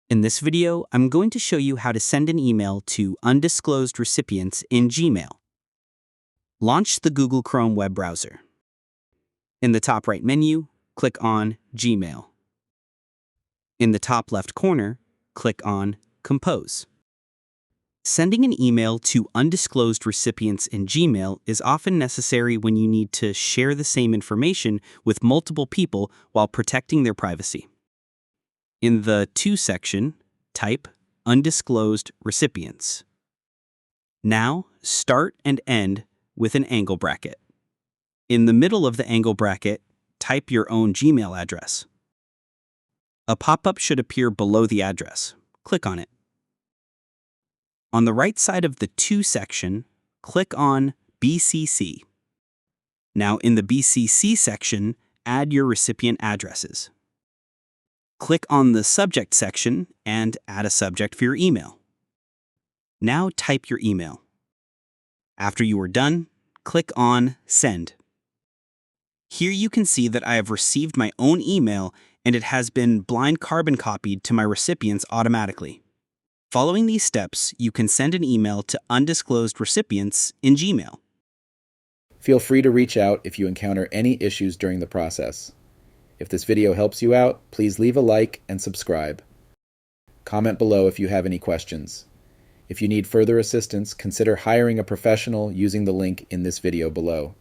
In this video, I'm going to show you how to send an email to undisclosed recipients in Gmail. Launch the Google Chrome web browser. In the top right menu, click on Gmail. In the top left corner, click on Compose. Sending an email to undisclosed recipients in Gmail is often necessary when you need to share the same information with multiple people while protecting their privacy. In the To section, type Undisclosed Recipients. Now, start and end with an angle bracket. In the middle of the angle bracket, type your own Gmail address. A pop-up should appear below the address. Click on it. On the right side of the To section, click on BCC. Now, in the BCC section, add your recipient addresses. Click on the Subject section and add a subject for your email. Now type your email. After you are done, click on Send. Here you can see that I have received my own email and it has been blind carbon copied to my recipients automatically. Following these steps, you can send an email to undisclosed recipients in Gmail. Feel free to reach out if you encounter any issues during the process. If this video helps you out, please leave a like and subscribe. Comment below if you have any questions. If you need further assistance, consider hiring a professional using the link in this video below.